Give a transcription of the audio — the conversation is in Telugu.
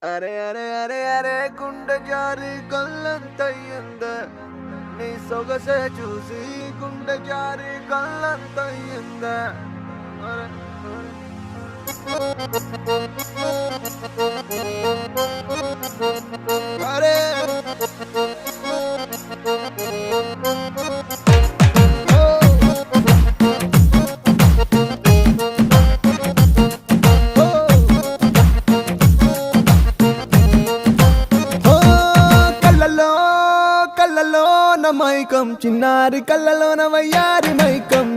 అరే అరే అరే అరే గుండె జారి కళ్ళంతయ్యిందే నీ సొగసే చూసి గుండె జారి కళ్ళంతయ్యిందే అరే అరే కళ్ళలో మైకం చిన్నారి కళ్ళలోన వయ్యారి మైకం